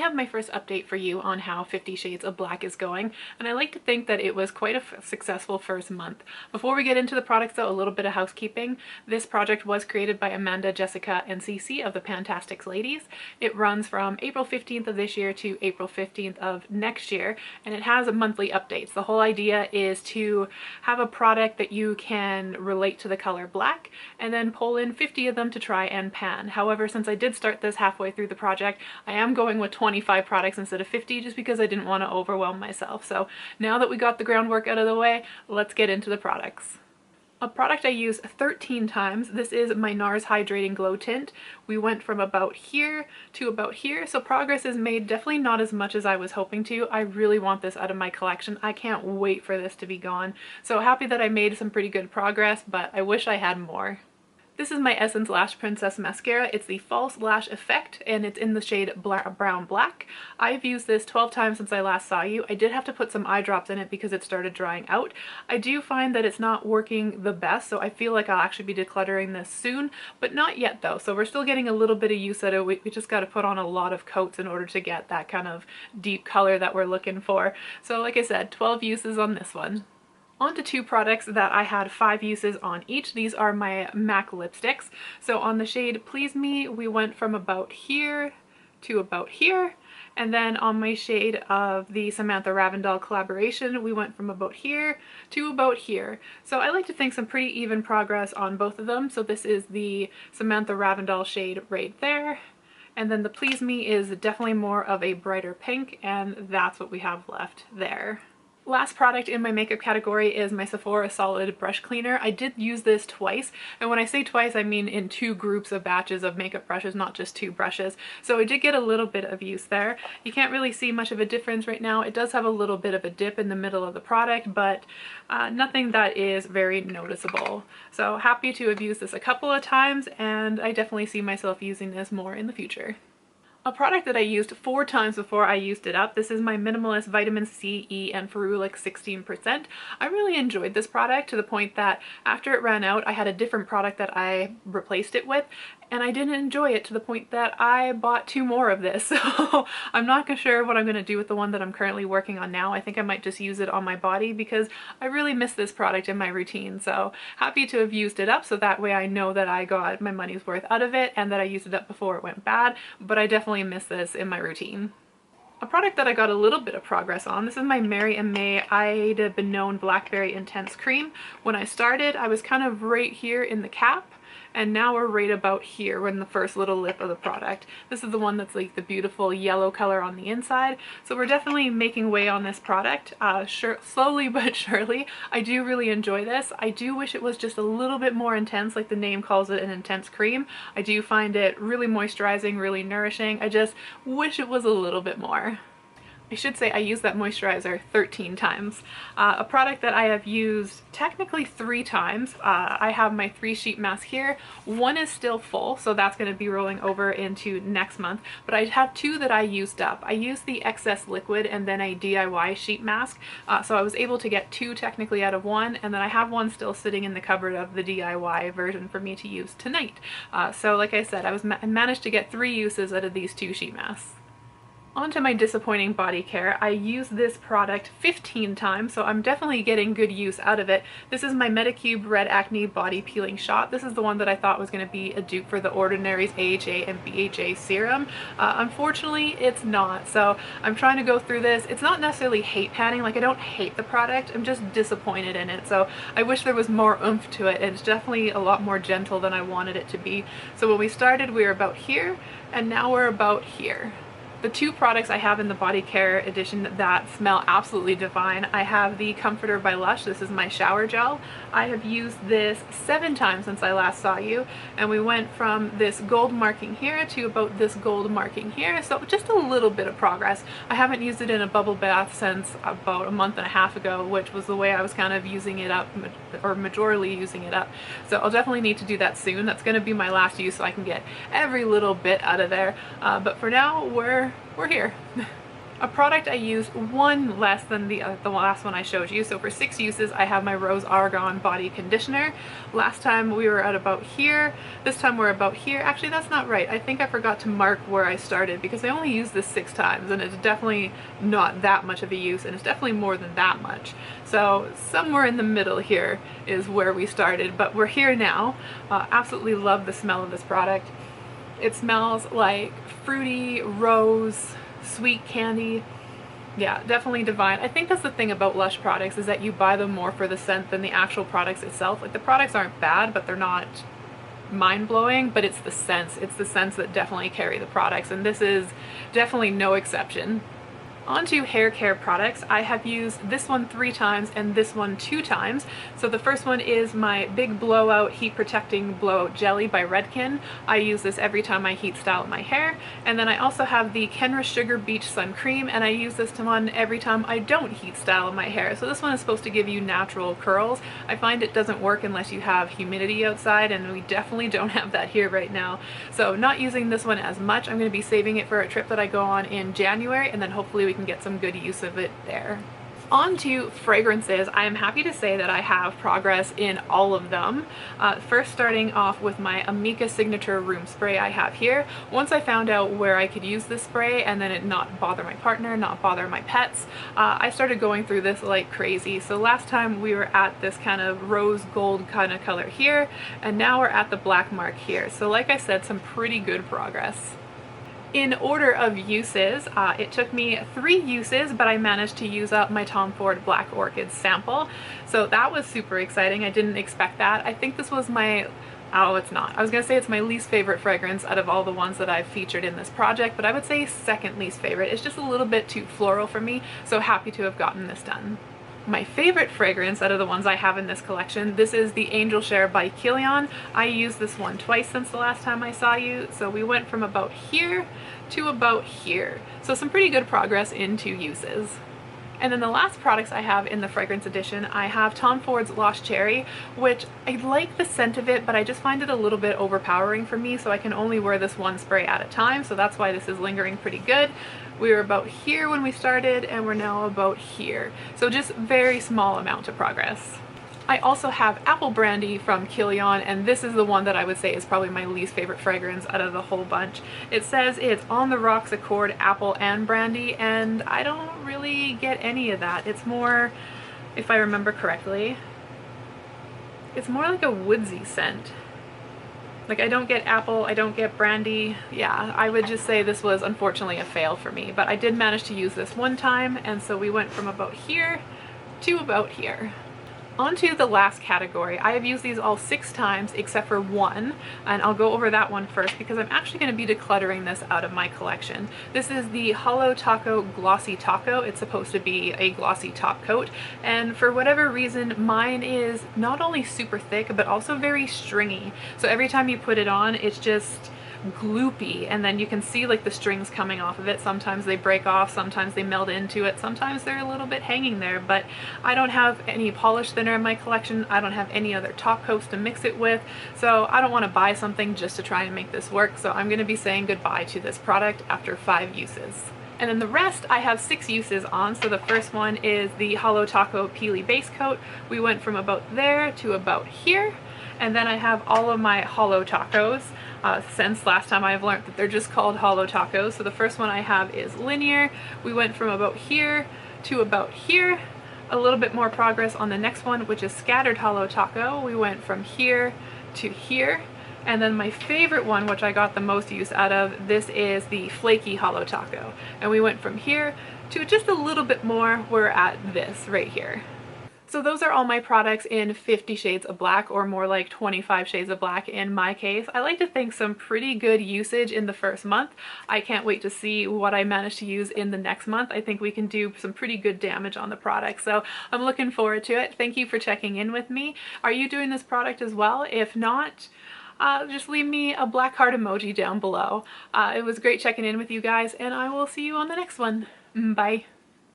have my first update for you on how 50 Shades of Black is going, and I like to think that it was quite a successful first month. Before we get into the products though, a little bit of housekeeping. This project was created by Amanda, Jessica, and Cece of the Pantastic ladies. It runs from April 15th of this year to April 15th of next year, and it has monthly updates. The whole idea is to have a product that you can relate to the color black, and then pull in 50 of them to try and pan. However, since I did start this halfway through the project, I am going with 25 products instead of 50 just because I didn't want to overwhelm myself. So now that we got the groundwork out of the way, let's get into the products. A product I use 13 times, this is my NARS Hydrating Glow Tint. We went from about here to about here, so progress is made, definitely not as much as I was hoping to. I really want this out of my collection. I can't wait for this to be gone. So happy that I made some pretty good progress, but I wish I had more. This is my Essence Lash Princess Mascara. It's the False Lash Effect, and it's in the shade Brown Black. I've used this 12 times since I last saw you. I did have to put some eye drops in it because it started drying out. I do find that it's not working the best, so I feel like I'll actually be decluttering this soon, but not yet though. So we're still getting a little bit of use out of it. We just got to put on a lot of coats in order to get that kind of deep color that we're looking for. So like I said, 12 uses on this one. On to two products that I had 5 uses on each. These are my MAC lipsticks. So on the shade Please Me, we went from about here to about here. And then on my shade of the Samantha Ravndal collaboration, we went from about here to about here. So I like to think some pretty even progress on both of them. So this is the Samantha Ravndal shade right there. And then the Please Me is definitely more of a brighter pink, and that's what we have left there. Last product in my makeup category is my Sephora Solid Brush Cleaner. I did use this twice, and when I say twice I mean in 2 groups of batches of makeup brushes, not just 2 brushes. So I did get a little bit of use there. You can't really see much of a difference right now. It does have a little bit of a dip in the middle of the product, but nothing that is very noticeable. So happy to have used this a couple of times, and I definitely see myself using this more in the future. A product that I used 4 times before I used it up. This is my Minimalist Vitamin C, E, and Ferulic 16%. I really enjoyed this product to the point that after it ran out, I had a different product that I replaced it with, and I didn't enjoy it to the point that I bought 2 more of this. So I'm not sure what I'm going to do with the one that I'm currently working on now. I think I might just use it on my body because I really miss this product in my routine. So happy to have used it up, so that way I know that I got my money's worth out of it and that I used it up before it went bad, but I definitely miss this in my routine. A product that I got a little bit of progress on, this is my Mary & May Ida Benone Blackberry Intense Cream. When I started, I was kind of right here in the cap, and now we're right about here in the first little lip of the product. This is the one that's like the beautiful yellow color on the inside. So we're definitely making way on this product, slowly but surely. I do really enjoy this. I do wish it was just a little bit more intense, like the name calls it, an intense cream. I do find it really moisturizing, really nourishing. I just wish it was a little bit more. I should say I used that moisturizer 13 times. A product that I have used technically 3 times. I have my 3 sheet mask here. One is still full, so that's going to be rolling over into next month, but I have 2 that I used up. I used the excess liquid and then a DIY sheet mask, so I was able to get 2 technically out of 1, and then I have 1 still sitting in the cupboard of the DIY version for me to use tonight. So like I said, I managed to get 3 uses out of these 2 sheet masks. On to my disappointing body care. I used this product 15 times, so I'm definitely getting good use out of it. This is my Medicube Red Acne Body Peeling Shot. This is the one that I thought was going to be a dupe for the Ordinary's AHA and BHA serum. Unfortunately, it's not, so I'm trying to go through this. It's not necessarily hate panning, like I don't hate the product, I'm just disappointed in it, so I wish there was more oomph to it. It's definitely a lot more gentle than I wanted it to be. So when we started, we were about here, and now we're about here. The 2 products I have in the body care edition that smell absolutely divine, I have the Comforter by Lush. This is my shower gel. I have used this 7 times since I last saw you, and we went from this gold marking here to about this gold marking here, so just a little bit of progress. I haven't used it in a bubble bath since about a month and a half ago, which was the way I was kind of using it up, or majorly using it up. So I'll definitely need to do that soon. That's going to be my last use so I can get every little bit out of there. But for now, we're here. A product I use one less than the last one I showed you. So for 6 uses, I have my Rose Argan Body Conditioner. Last time we were at about here. This time we're about here. Actually, that's not right. I think I forgot to mark where I started because I only used this 6 times and it's definitely not that much of a use, and it's definitely more than that much. So somewhere in the middle here is where we started, but we're here now. Absolutely love the smell of this product. It smells like fruity, rose, sweet candy. Yeah, definitely divine. I think that's the thing about Lush products, is that you buy them more for the scent than the actual products itself. Like, the products aren't bad, but they're not mind-blowing, but it's the scents. It's the scents that definitely carry the products, and this is definitely no exception. Onto hair care products. I have used this one 3 times and this one 2 times. So the first one is my Big Blowout Heat Protecting Blowout Jelly by Redken. I use this every time I heat style my hair. And then I also have the Kenra Sugar Beach Sun Cream, and I use this one every time I don't heat style my hair. So this one is supposed to give you natural curls. I find it doesn't work unless you have humidity outside, and we definitely don't have that here right now. So not using this one as much. I'm going to be saving it for a trip that I go on in January, and then hopefully we can get some good use of it there. On to fragrances. I am happy to say that I have progress in all of them. First, starting off with my Amika Signature Room Spray I have here. Once I found out where I could use this spray and then it not bother my partner, not bother my pets, I started going through this like crazy. So last time we were at this kind of rose gold kind of color here, and now we're at the black mark here. So like I said, some pretty good progress. In order of uses, it took me 3 uses, but I managed to use up my Tom Ford Black Orchid sample. So that was super exciting. I didn't expect that. I think this was my, oh, it's not. I was gonna say it's my least favorite fragrance out of all the ones that I've featured in this project, but I would say second least favorite. It's just a little bit too floral for me, so happy to have gotten this done. My favorite fragrance out of the ones I have in this collection, this is the Angel Share by Kilian. I used this one twice since the last time I saw you, so we went from about here to about here. So some pretty good progress in 2 uses. And then the last products I have in the fragrance edition, I have Tom Ford's Lost Cherry, which I like the scent of it, but I just find it a little bit overpowering for me, so I can only wear this one spray at a time, so that's why this is lingering pretty good. We were about here when we started, and we're now about here. So just very small amount of progress. I also have Apple Brandy from Kilian, and this is the one that I would say is probably my least favorite fragrance out of the whole bunch. It says it's On the Rocks Accord Apple and Brandy, and I don't really get any of that. It's more, if I remember correctly, it's more like a woodsy scent. Like, I don't get apple, I don't get brandy. Yeah, I would just say this was unfortunately a fail for me, but I did manage to use this one time, and so we went from about here to about here. On to the last category. I have used these all 6 times except for one, and I'll go over that one first because I'm actually going to be decluttering this out of my collection. This is the Holo Taco Glossy Taco. It's supposed to be a glossy top coat, and for whatever reason mine is not only super thick but also very stringy. So every time you put it on, it's just gloopy, and then you can see like the strings coming off of it. Sometimes they break off, sometimes they meld into it, sometimes they're a little bit hanging there, but I don't have any polish thinner in my collection. I don't have any other top coats to mix it with, so I don't want to buy something just to try and make this work, so I'm going to be saying goodbye to this product after 5 uses. And then the rest I have 6 uses on. So the first one is the Holo Taco Peely Base Coat. We went from about there to about here. And then I have all of my Holo Tacos. Since last time I've learned that they're just called Holo Tacos. So the first one I have is Linear. We went from about here to about here. A little bit more progress on the next one, which is Scattered Holo Taco. We went from here to here. And then my favorite one, which I got the most use out of, this is the Flaky Holo Taco. And we went from here to just a little bit more. We're at this right here. So those are all my products in 50 Shades of Black, or more like 25 Shades of Black in my case. I like to think some pretty good usage in the first month. I can't wait to see what I manage to use in the next month. I think we can do some pretty good damage on the product, so I'm looking forward to it. Thank you for checking in with me. Are you doing this product as well? If not, just leave me a black heart emoji down below. It was great checking in with you guys, and I will see you on the next one. Bye.